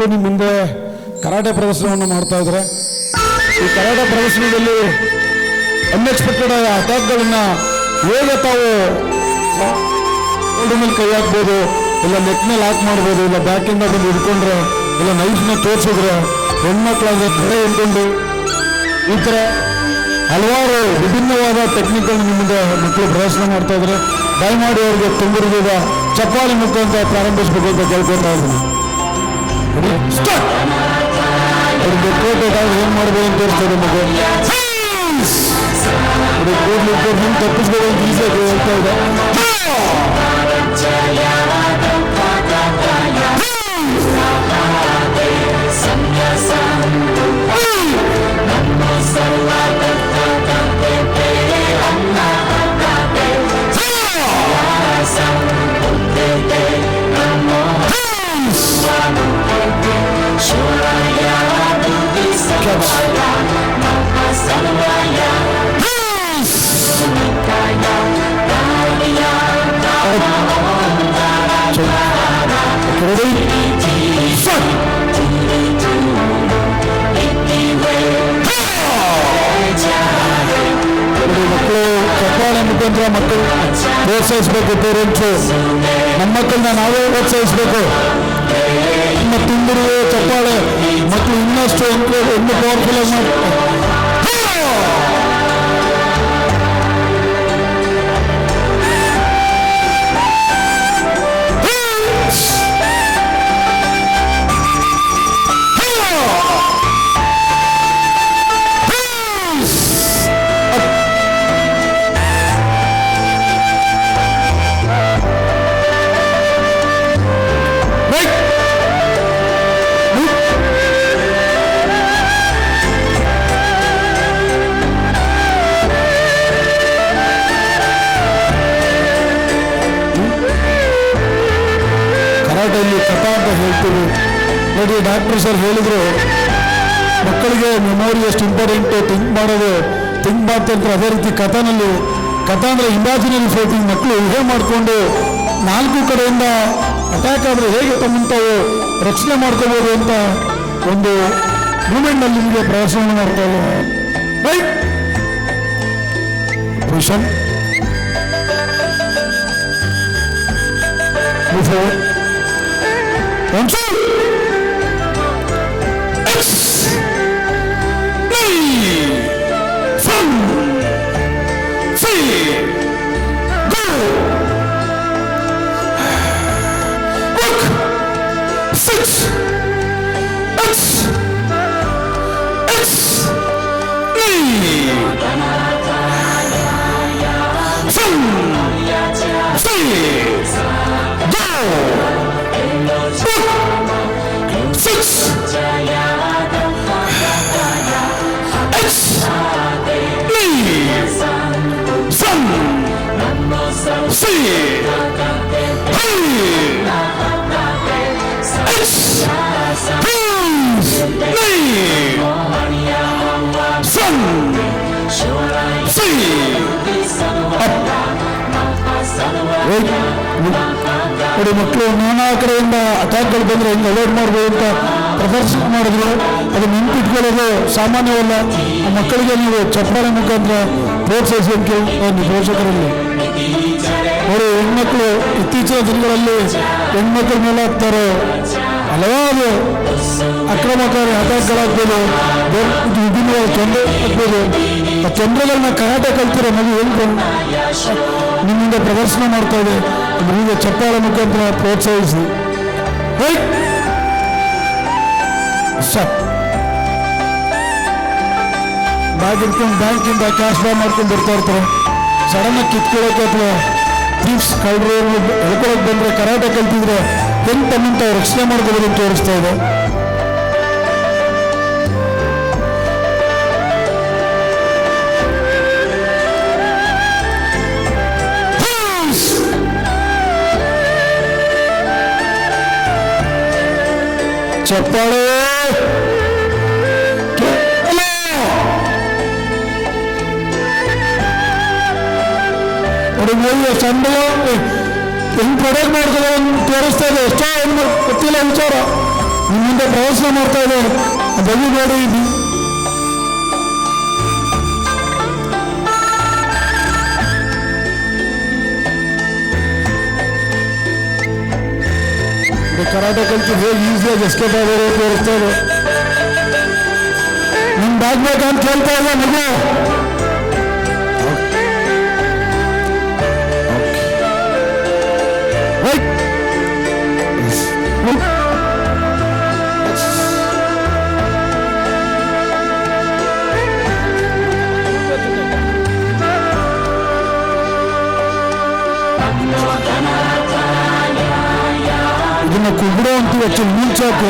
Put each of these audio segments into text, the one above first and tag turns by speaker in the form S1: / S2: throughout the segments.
S1: ಮಕ್ಕಳು ನಿಮ್ಮ ಮುಂದೆ ಕರಾಟೆ ಪ್ರದರ್ಶನವನ್ನು ಮಾಡ್ತಾ ಇದ್ದಾರೆ. ಈ ಕರಾಟೆ ಪ್ರದರ್ಶನದಲ್ಲಿ ಅನ್ಎಕ್ಸ್ಪೆಕ್ಟೆಡ್ ಆದ ಅಟ್ಯಾಕ್ಗಳನ್ನು ಹೇಗೆ ತಾವು ಗೋಲ್ಡ್ ಮೇಲೆ ಕೈ ಹಾಕ್ಬೋದು, ಇಲ್ಲ ನೆಕ್ ಮೇಲೆ ಹಾಕ್ ಮಾಡ್ಬೋದು, ಇಲ್ಲ ಬ್ಯಾಕಿಂದ ಬಂದು ಹಿಡ್ಕೊಂಡ್ರೆ, ಇಲ್ಲ ನೈಫ್ನ ತೋರಿಸಿದ್ರೆ ಹೆಣ್ಮಕ್ಳಾದ ಕಡೆ ಹಿಡ್ಕೊಂಡು ಈ ಥರ ಹಲವಾರು ವಿಭಿನ್ನವಾದ ಟೆಕ್ನಿಕ್ಗಳನ್ನು ನಿಮ್ಮಿಂದ ಮಕ್ಕಳು ಪ್ರದರ್ಶನ ಮಾಡ್ತಾ ಇದ್ದಾರೆ. ದಯಮಾಡಿ ಅವರಿಗೆ ತುಂಬಿರುವ ಚಪ್ಪಾಳಿ ಮುಖಾಂತರ ಪ್ರಾರಂಭಿಸಬೇಕು ಅಂತ ಕೇಳ್ಕೊತಾ ಇದ್ದೀನಿ. ಅವ್ರಿಗೆ ಕೋಟೆದಾಗ ಏನು ಮಾಡ್ಬೋದು ಅಂತ ತೋರಿಸ್ತದೆ ಮಗು. ನಿಮ್ಗೆ ತಪ್ಪಿಸ್ಬೇಕು ಅಂತ ಈಸಿಯಾಗಿ ಹೇಳ್ತಾ ಇದೆ. ಮಕ್ಕಳು ಚಪ್ಪಾಳೆ ಮುಖಾಂತರ ಮಕ್ಕಳು ಪ್ರೋತ್ಸಾಹಿಸಬೇಕು. ಪೇರೆಂಟ್ಸು ನಮ್ಮ ಮಕ್ಕಳನ್ನ ನಾವೇ ಪ್ರೋತ್ಸಾಹಿಸಬೇಕು. ನಮ್ಮ ತುಂಬಿರುವ ಚಪ್ಪಾಳೆ ಮಕ್ಕಳು ಇನ್ನಷ್ಟು ಇನ್ನೂ ಪವರ್ಫುಲ್ ಆಗಿ ಮಾಡ್ತಾರೆ. ಕರಾಟೆಯಲ್ಲಿ ಕಥಾ ಅಂತ ಹೇಳ್ತೀವಿ ನೋಡಿ. ಡಾಕ್ಟರ್ ಸರ್ ಹೇಳಿದ್ರು ಮಕ್ಕಳಿಗೆ ಮೆಮೊರಿ ಎಷ್ಟು ಇಂಪಾರ್ಟೆಂಟು, ಥಿಂಕ್ ಮಾಡ್ತಂದ್ರೆ ಅದೇ ರೀತಿ ಕಥಾನಲ್ಲಿ ಕಥಾ ಅಂದರೆ ಇಮ್ಯಾಜಿನರಿ ಫೈಟಿಂಗ್. ಮಕ್ಕಳು ಊಹೆ ಮಾಡಿಕೊಂಡು ನಾಲ್ಕು ಕಡೆಯಿಂದ ಅಟ್ಯಾಕ್ ಆದರೆ ಹೇಗೆ ತಮ್ಮನ್ನು ತಾವು ರಕ್ಷಣೆ ಮಾಡ್ಕೋಬೋದು ಅಂತ ಒಂದು ಮೂಮೆಂಟ್ನಲ್ಲಿ ನಿಮಗೆ ಪ್ರದರ್ಶನ ಮಾಡ್ತಾ ಇದ್ದಾರೆ. Right position One, two, X, B, 5, 4, go, look, 6, X, X, B, 5, 4, go. 6 X B 7 C X please B 7 C ನೋಡಿ ಮಕ್ಕಳು ನಾನಾ ಕಡೆಯಿಂದ ಅಟ್ಯಾಕ್ಗಳು ಬಂದರೆ ಹೆಂಗೆ ಅವಾಯ್ಡ್ ಮಾಡ್ಬೋದು ಅಂತ ಪ್ರದರ್ಶನ ಮಾಡಿದ್ರು. ಅದು ನೆನಪಿಟ್ಕೊಳ್ಳೋದು ಸಾಮಾನ್ಯವಲ್ಲ. ಆ ಮಕ್ಕಳಿಗೆ ನೀವು ಚಪ್ಪಾಳೆ ಮುಖಾಂತರ ಪ್ರೋತ್ಸಾಹಿಸಿ ಅಂತ ಕೇಳಿ ಪೋಷಕರಲ್ಲಿ. ಅವರು ಹೆಣ್ಮಕ್ಳು ಇತ್ತೀಚಿನ ದಿನಗಳಲ್ಲಿ ಹೆಣ್ಮಕ್ಳ ಮೇಲೆ ಆಗ್ತಾರೆ ಹಲವಾರು ಅಕ್ರಮಕಾರಿ ಅಟ್ಯಾಕ್ಗಳಾಗ್ಬೋದು, ವಿಭಿನ್ನವಾದ ತೊಂದರೆ ಆಗ್ಬೋದು. ಆ ತೊಂದರೆಗಳನ್ನ ಕರಾಟೆ ಕಲ್ತಿರೋ ಮಗು ಹೇಳ್ಕೊಂಡು ನಿಮ್ಮಿಂದ ಪ್ರದರ್ಶನ ಮಾಡ್ತಾ ಇದೆ. ನಿಮಗೆ ಚಪ್ಪಾಳೆ ಮುಖಾಂತರ ಪ್ರೋತ್ಸಾಹಿಸಿ. ಬ್ಯಾಗ್ ಇಟ್ಕೊಂಡು ಬ್ಯಾಂಕಿಂದ ಕ್ಯಾಶ್ ಡ್ರಾ ಮಾಡ್ಕೊಂಡು ಬರ್ತಾ ಇರ್ತಾರೆ. ಸಡನ್ನಾಗಿ ಕಿತ್ಕೊಳ್ಳೋಕೆ ಅಥವಾ ಥೀವ್ಸ್ ಕಳ್ಳರು ಹೇಳ್ಕೊಳಕ್ಕೆ ಬಂದರೆ ಕರಾಟೆ ಕಲ್ತಿದ್ರೆ ಹೆಂಗೆ ತಮ್ಮಂತ ರಕ್ಷಣೆ ಮಾಡ್ಕೋಬೋದು ಅಂತ ತೋರಿಸ್ತಾ ಇದೆ. ಚಪ್ಪಾಳೆ ಸಂಬಳ ಹೆಂಗ್ ಪ್ರೊಡಕ್ಟ್ ಮಾಡ್ಕೊಳ್ಳೋ ತೋರಿಸ್ತಾ ಇದೆ. ಎಷ್ಟೋ ಗೊತ್ತಿಲ್ಲ ವಿಚಾರ. ನಿಮ್ಮ ಮುಂದೆ ಪ್ರವಾಸ ಮಾಡ್ತಾ ಇದೆ. ಬಗೆ ನೋಡಿ ಕರಾಟೆ ಕಲ್ತು ಹೇಗೆ ಈಸಿಯಾಗಿ ಎಸ್ಕೇಪ್ ಆಗೋರು ತೋರಿಸ್ತಾ ಇದೆ. ನಿಮ್ಗೆ ಆಗ್ಬೇಕಂತ ಕೇಳ್ತಾ ಇದೆ ಮಗು. ಇದನ್ನ ಕುಗ್ಬಿಡೋ ಅಂತೀವಿ. ಆಕ್ಚುಲಿ ಮುಂಚಾಕು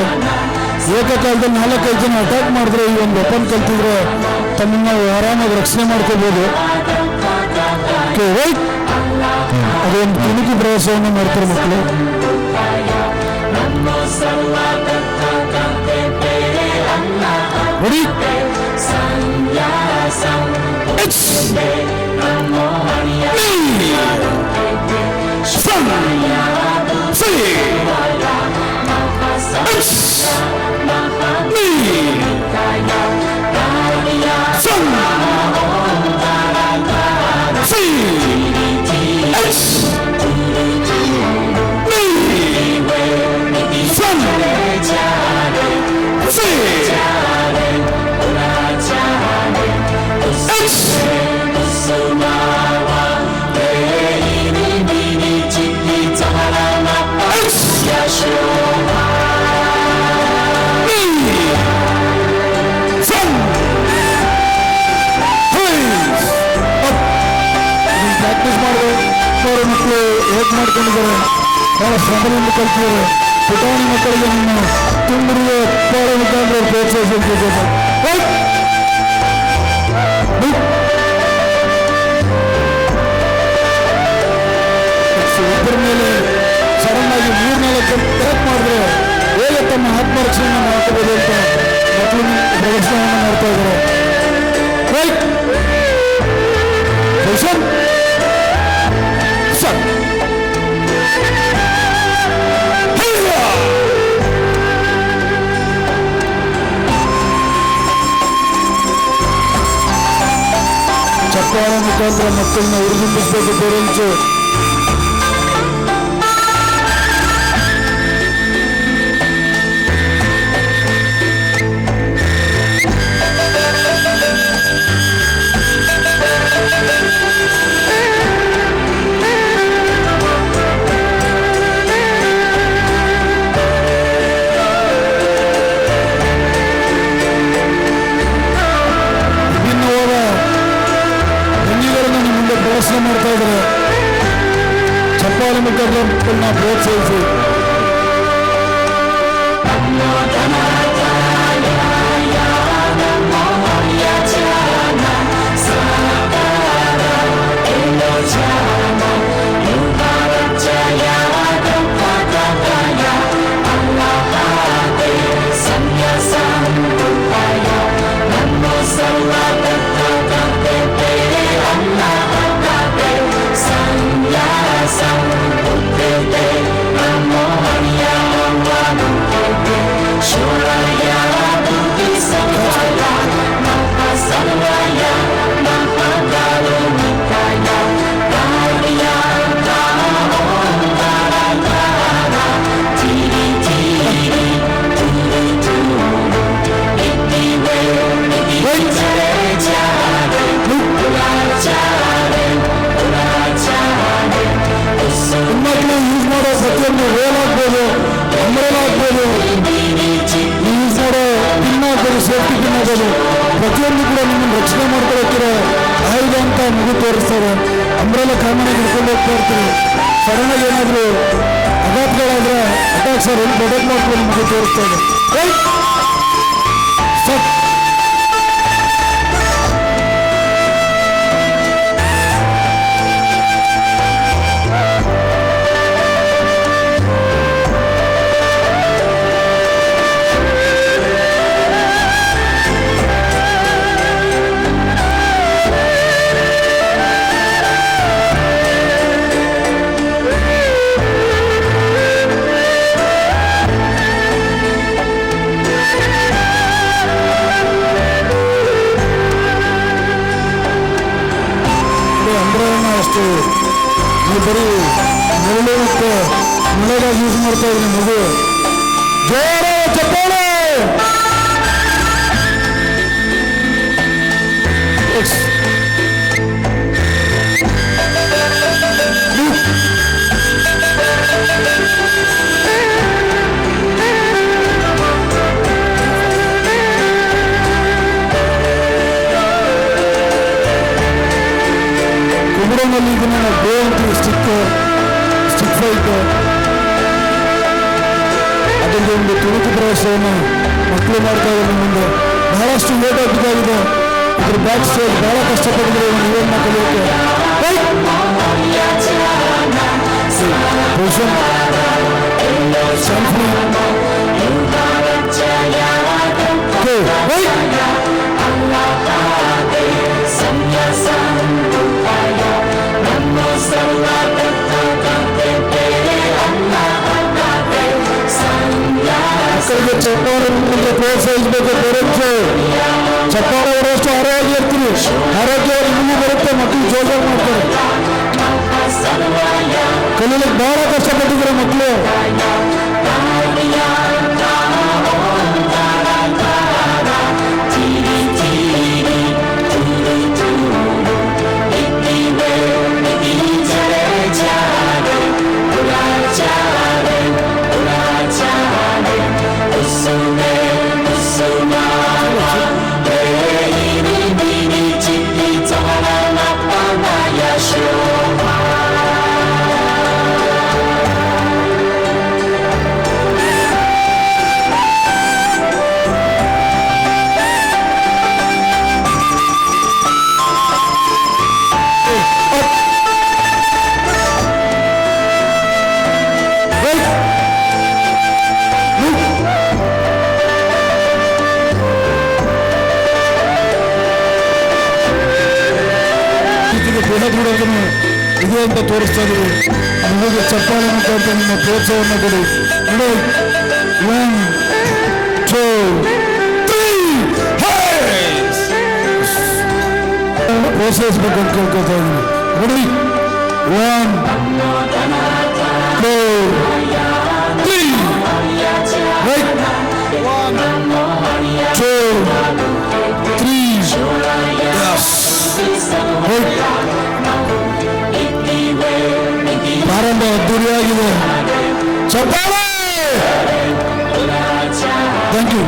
S1: ಏಕಕಾಲದಲ್ಲಿ 4-5 ಜನ ಅಟ್ಯಾಕ್ ಮಾಡಿದ್ರೆ ಈ ಒಂದು ವೆಪನ್ ಕಲ್ತಿದ್ರೆ ತಮ್ಮನ್ನ ಆರಾಮಾಗಿ ರಕ್ಷಣೆ ಮಾಡ್ಕೋಬಹುದು. ಅದೊಂದು ತುಣುಕು ಪ್ರವಾಸವನ್ನು ಮಾಡ್ತಾರೆ ಮಕ್ಕಳು. Ready? ಪ್ರಾಕ್ಟೀಸ್ ಮಾಡಿದ್ರೆ ಮಕ್ಕಳು ಹೇಗೆ ಮಾಡ್ಕೊಂಡಿದ್ದಾರೆ, ಬಹಳ ಶ್ರಮದಿಂದ ಕಲ್ತಿದ್ದಾರೆ. ಪುಟಾಣಿ ಮಕ್ಕಳಿಗೆ ನಿಮ್ಮ ತುಂಬಿರುವ ಪಾಡ ಮುಖಾಂತರ ಪ್ರೋತ್ಸಾಹಿಸಬೇಕು. ಇಬ್ಬರ ಮೇಲೆ ಸಡನ್ ಆಗಿ 3-4 ಟ್ಯಾಕ್ ಮಾಡಿದ್ರೆ ಹೇಗೆ ತಮ್ಮ ಆತ್ಮರಕ್ಷಣೆಯನ್ನು ಮಾಡ್ಕೋಬಹುದು ಅಂತ ಮಕ್ಕಳು ಪ್ರದರ್ಶನವನ್ನು ಮಾಡ್ತಾ ಇದ್ದಾರೆ. ರೈಟ್ ಚಪ್ಪಾಳ ಮುಖಾಂತರ ಮಕ್ಕಳನ್ನ ಹುರಿದುಂಬಿಸಬೇಕು. ಪೇರೆಂಟ್ಸು ಪ್ರದರ್ಶನ ಮಾಡ್ತಾ ಇದ್ದಾರೆ. ಚಪ್ಪಾಳೆ ಮುಖಾಂತರ ಮಕ್ಕಳನ್ನ ಪ್ರೋತ್ಸಾಹಿಸಿ. ಯೂಸ್ ಮಾಡೋ ಪ್ರತಿಯೊಂದು ವೇಲ್ ಆಗ್ಬೋದು, ಅಂಬ್ರೆಲಾ ಆಗ್ಬೋದು, ಯೂಸ್ ಮಾಡೋ ಪಿನ್ ಆಗ್ಬೋದು, ಸೇಫ್ಟಿ ಪಿನ್ ಆಗ್ಬೋದು, ಪ್ರತಿಯೊಂದು ಕೂಡ ನಿಮ್ಮನ್ನು ರಕ್ಷಣೆ ಮಾಡ್ಕೊಳ್ಳೋಕ್ಕಿರೋ ಆಯುಧ ಅಂತ ಮಗು ತೋರಿಸ್ತಾರೆ. ಅಂಬ್ರೆಲಾ ಕಾಮನ್ ಹಿಡ್ಕೊಂಡು ಹೋಗ್ತಾ ಇರ್ತೀವಿ. ಸಡನ್ ಆಗಿ ಏನಾದರೂ ಅಘಾತಗಳಾದ್ರೆ ಅಟ್ಯಾಕ್ಸ್ ಎಲ್ಲಿ ಪ್ರೊಟೆಕ್ಟ್ ಮಾಡ್ಕೊಂಡು ಮಗು ತೋರಿಸ್ತಾ ಇದೆ. ಬರೀ ನೆರಳು ಮತ್ತು ಮಳೆಗಾಗಿ ಯೂಸ್ ಮಾಡ್ತಾ ಇದ್ದೀನಿ ಮಗು. ಜೋರ ಚಪ್ಪಾಳೆ. ಕುಂಬಳನಲ್ಲಿ ಇದನ್ನ ಬೇ ಅಂತೀವಿ, ಸ್ಟಿಕ್ ಫೈಟ್. ಅದರಲ್ಲಿ ಒಂದು ತುಣುಕು ಪ್ರವೇಶವನ್ನು ಮಕ್ಕಳು ಮಾಡ್ತಾ ಇದ್ದಾರೆ. ಮುಂದೆ ಬಹಳಷ್ಟು ಲೇಟ್ ಆಗಿದ್ದಾಗಿದೆ. ಇದ್ರ ಬ್ಯಾಕ್ ಸ್ಟೇಜ್ ಬಹಳ ಕಷ್ಟಪಟ್ಟಿದ್ರು ಇವನ್ನ ಕಲಿಯೋಕೆ. ಪೊಸಿಷನ್ ಮಕ್ಕಳಿಗೆ ಚಪ್ಪಾಳೆ ಪ್ರೋತ್ಸಾಹಿಸಬೇಕು. ಪೇರೆಂಟ್ಸ್ ಚಪ್ಪಾಳೆ ಅವರಷ್ಟು ಆರೋಗ್ಯ ಇರ್ತೀವಿ, ಆರೋಗ್ಯ ನಿಮಗೂ ಬರುತ್ತೆ, ಮಕ್ಕಳು ಜೋಜಾಗಿ ಮಾಡ್ತಾರೆ. ಕಲೀಲಿಕ್ಕೆ ಬಹಳ ಕಷ್ಟಪಟ್ಟಿದ್ದಾರೆ ಮಕ್ಕಳು. ಇದೆ ಅಂತ ತೋರಿಸ್ತಾ ಇದೀವಿ. ನಿಮಗೆ ಚಪ್ಪಾಳೆ ಮುಖಾಂತರ ನಿಮ್ಮ ಪ್ರೋತ್ಸಾಹವನ್ನು ಕೊಡಿ. ನೋಡಿ, 1 2 3 ಪ್ರೋತ್ಸಾಹಿಸ್ಬೇಕಂತ ಕೇಳ್ಕೊತಾ ಇದ್ದೀನಿ. ನೋಡಿ, 1 2 3 ರೈಟ್, 1 2 3 ರೈಟ್. ಪ್ರಾರಂಭ ಅದ್ದೂರಿಯಾಗಿದೆ. ಚಪ್ಪಾಳೆ. Thank you.